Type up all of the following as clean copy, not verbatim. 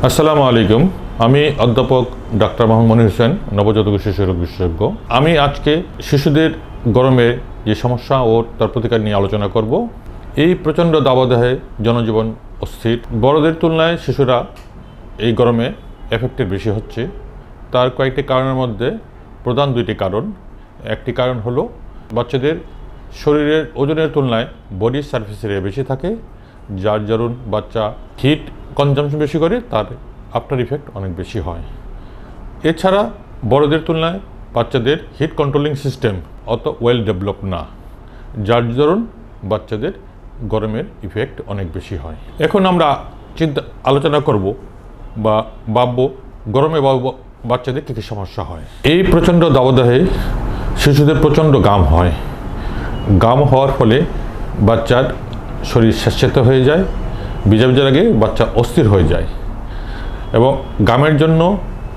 আসসালামু আলাইকুম। আমি অধ্যাপক ডাক্তার মোহাম্মদ মনির হোসেন, নবজাতক শিশু রোগ বিশেষজ্ঞ। আমি আজকে শিশুদের গরমে যে সমস্যা ও তার প্রতিকার নিয়ে আলোচনা করব। এই প্রচণ্ড দাবদাহে জনজীবন অস্থির। বড়দের তুলনায় শিশুরা এই গরমে এফেক্টেড বেশি হচ্ছে। তার কয়েকটি কারণের মধ্যে প্রধান দুইটি কারণ। একটি কারণ হলো বাচ্চাদের শরীরের ওজনের তুলনায় বডি সারফেস এরিয়া বেশি থাকে, যার দরুন বাচ্চা হিট কনজামশন বেশি করে, তার আফটার ইফেক্ট অনেক বেশি হয়। এছাড়া বড়দের তুলনায় বাচ্চাদের হিট কন্ট্রোলিং সিস্টেম অত ওয়েল ডেভেলপ না, যার দরুন বাচ্চাদের গরমের ইফেক্ট অনেক বেশি হয়। এখন আমরা আলোচনা করব বা ভাববো গরমে বাচ্চাদের কী কী সমস্যা হয়। এই প্রচণ্ড দাবদাহে শিশুদের প্রচণ্ড ঘাম হয়। ঘাম হওয়ার ফলে বাচ্চার শরীর স্যাঁতস্যাঁতে হয়ে যায়, ভিজা ভিজা লাগে, বাচ্চা অস্থির হয়ে যায় এবং ঘামের জন্য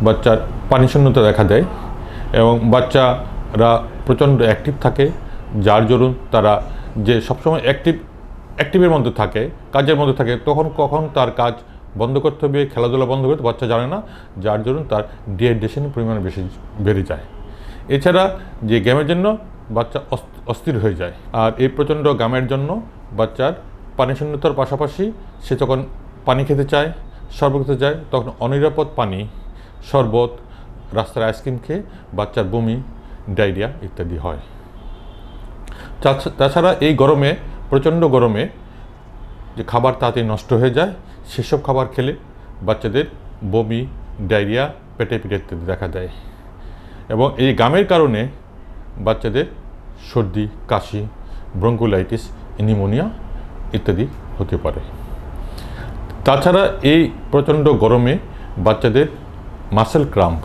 বাচ্চার পানিশূন্যতা দেখা দেয় এবং বাচ্চারা প্রচণ্ড অ্যাক্টিভ থাকে, যার দরুন তারা যে সবসময় অ্যাক্টিভের মধ্যে থাকে, কাজের মধ্যে থাকে, তখন কখন তার কাজ বন্ধ করতে হবে, খেলাধুলা বন্ধ করতে বাচ্চা জানে না, যার দরুন তার ডিহাইড্রেশনের পরিমাণ বেশি বেড়ে যায়। এছাড়া যে ঘামের জন্য বাচ্চা অস্থির হয়ে যায়, আর এই প্রচণ্ড ঘামের জন্য বাচ্চার পানিশূন্যতার পাশাপাশি সে যখন পানি খেতে চায়, শরবত খেতে চায়, তখন অনিরাপদ পানি, শরবত, রাস্তার আইসক্রিম খেয়ে বাচ্চার বমি, ডায়রিয়া ইত্যাদি হয়। তাছাড়া এই গরমে, প্রচণ্ড গরমে যে খাবার তাড়াতাড়ি নষ্ট হয়ে যায়, সেসব খাবার খেলে বাচ্চাদের বমি, ডায়রিয়া, পেটে পিঠে ইত্যাদি দেখা দেয় এবং এই ঘামের কারণে বাচ্চাদের সর্দি, কাশি, ব্রঙ্কোলাইটিস, নিউমোনিয়া ইত্যাদি হতে পারে। তাছাড়া এই প্রচণ্ড গরমে বাচ্চাদের মাসেল ক্রাম্প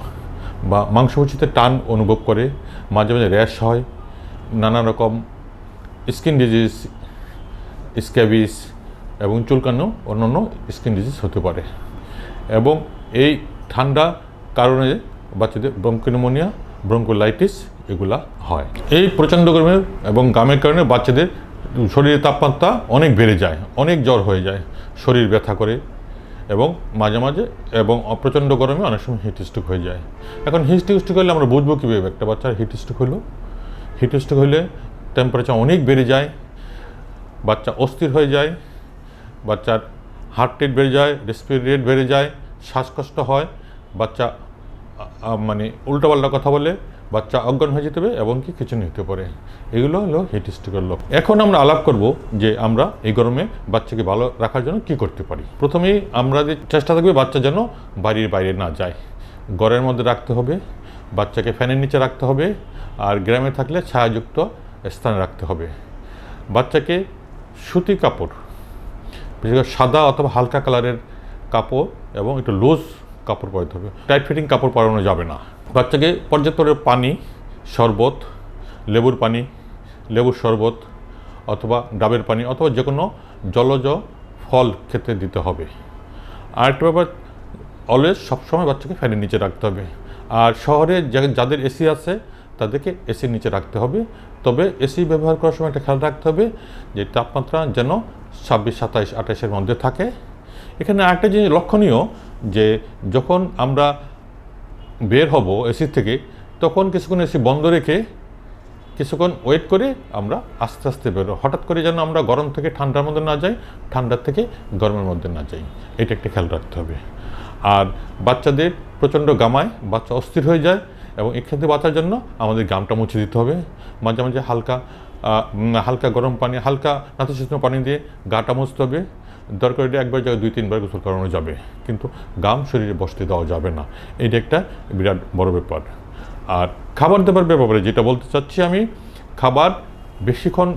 বা মাংসপেশিতে টান অনুভব করে, মাঝে মাঝে র্যাশ হয়, নানা রকম স্কিন ডিজিজ, স্ক্যাবিস এবং চুলকানো অন্যান্য স্কিন ডিজিজ হতে পারে এবং এই ঠান্ডা কারণে বাচ্চাদের ব্রঙ্কোনিউমোনিয়া, ব্রঙ্কোলাইটিস এগুলা হয়। এই প্রচণ্ড গরমে এবং ঘামের কারণে বাচ্চাদের শরীরের তাপমাত্রা অনেক বেড়ে যায়, অনেক জ্বর হয়ে যায়, শরীর ব্যথা করে এবং মাঝে মাঝে এবং প্রচণ্ড গরমে অনেক সময় হিট স্ট্রোক হয়ে যায়। এখন হিট স্ট্রোক হলে আমরা বুঝবো কীভাবে একটা বাচ্চার হিট স্ট্রোক হলো? হিট স্ট্রোক হলে টেম্পারেচার অনেক বেড়ে যায়, বাচ্চা অস্থির হয়ে যায়, বাচ্চার হার্ট রেট বেড়ে যায়, রেসপিরেটরি রেট বেড়ে যায়, শ্বাসকষ্ট হয়, বাচ্চা মানে উল্টোপাল্টা কথা বলে, বাচ্চা অজ্ঞান হয়ে যেতে হবে এবং কি কিছু নিতে পারে। এগুলো হলো হিট স্ট্রোকের লক্ষণ। এখন আমরা আলাপ করব যে আমরা এই গরমে বাচ্চাকে ভালো রাখার জন্য কি করতে পারি। প্রথমেই আমরা যে চেষ্টা থাকবে বাচ্চা যেন বাড়ির বাইরে না যায়, ঘরের মধ্যে রাখতে হবে, বাচ্চাকে ফ্যানের নিচে রাখতে হবে, আর গ্রামে থাকলে ছায়াযুক্ত স্থানে রাখতে হবে। বাচ্চাকে সুতি কাপড়, বিশেষ করে সাদা অথবা হালকা কালারের কাপড় এবং একটু লুজ কাপড় পরাতে হবে, টাইট ফিটিং কাপড় পরানো যাবে না। বাচ্চাকে পর্যাপ্ত পানি, শরবত, লেবুর পানি, লেবুর শরবত অথবা ডাবের পানি অথবা যে কোনো জলজ ফল খেতে দিতে হবে। আর একটা ব্যাপার, অলওয়েজ সবসময় বাচ্চাকে ফ্যানের নিচে রাখতে হবে। আর শহরে যাদের এসি আছে তাদেরকে এসির নিচে রাখতে হবে, তবে এসি ব্যবহার করার সময় একটা খেয়াল রাখতে হবে যে তাপমাত্রা যেন 26, 27, 28-এর মধ্যে থাকে। এখানে আরেকটা জিনিস লক্ষণীয় যে যখন আমরা বের হব এসি থেকে, তখন কিছুক্ষণ এসি বন্ধ রেখে কিছুক্ষণ ওয়েট করে আমরা আস্তে আস্তে বেরো, হঠাৎ করে যেন আমরা গরম থেকে ঠান্ডার মধ্যে না যাই, ঠান্ডার থেকে গরমের মধ্যে না যাই, এটা একটা খেয়াল রাখতে হবে। আর বাচ্চাদের প্রচণ্ড ঘামায়, বাচ্চা অস্থির হয়ে যায় এবং এক্ষেত্রে বাঁচার জন্য আমাদের ঘামটা মুছে দিতে হবে। মাঝে মাঝে হালকা গরম পানি, হালকা নাতিশীতোষ্ণ পানি দিয়ে গাটা মুছতে হবে। দরকার হলে একবার জায়গায় 2-3 বার গোসল করানো যাবে, কিন্তু ঘাম শরীরে বসতে দেওয়া যাবে না। এটা একটা বিরাট বড় ব্যাপার। আর খাবার দাবার ব্যাপারে যেটা বলতে চাচ্ছি আমি, খাবার বেশিক্ষণ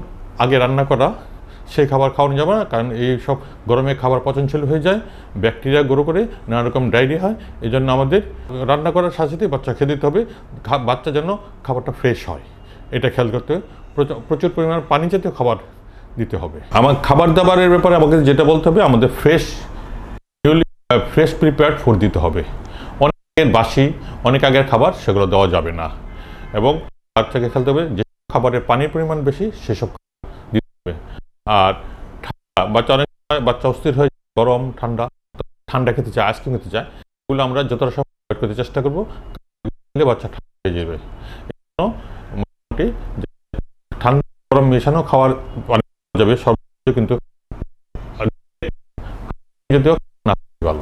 আগে রান্না করা সেই খাবার খাওয়ানো যাবে না, কারণ এই সব গরমে খাবার পচনশীল হয়ে যায়, ব্যাকটেরিয়া গ্রো করে নানা রকম ডায়রিয়া হয়। এই জন্য আমাদের রান্না করার সাথে সাথে বাচ্চা খেতে দিতে হবে, বাচ্চা যেন খাবারটা ফ্রেশ হয় এটা খেয়াল করতে হবে। প্রচুর পরিমাণ পানি জাতীয় খাবার দিতে হবে। আমার খাবার দাবারের ব্যাপারে আমাকে যেটা বলতে হবে, আমাদের ফ্রেশ প্রিপেয়ার্ড ফুড দিতে হবে। অনেক বাসি, অনেক আগের খাবার সেগুলো দেওয়া যাবে না এবং বাচ্চাকে খেলতে হবে যে খাবারের পানির পরিমাণ বেশি সেসব দিতে হবে। আর বাচ্চা অস্থির হয়ে গরম ঠান্ডা ঠান্ডা খেতে চায়, আইসক্রিম খেতে চায়, এগুলো আমরা যতটা সম্ভব অ্যাভয়েড করতে চেষ্টা করবো, খেলে বাচ্চা ঠান্ডা হয়ে যাবে। এজন্য মোটামুটি ঠান্ডা গরম মেশানো খাওয়ার অনেক যাবে, সব কিন্তু যদিও না ভালো।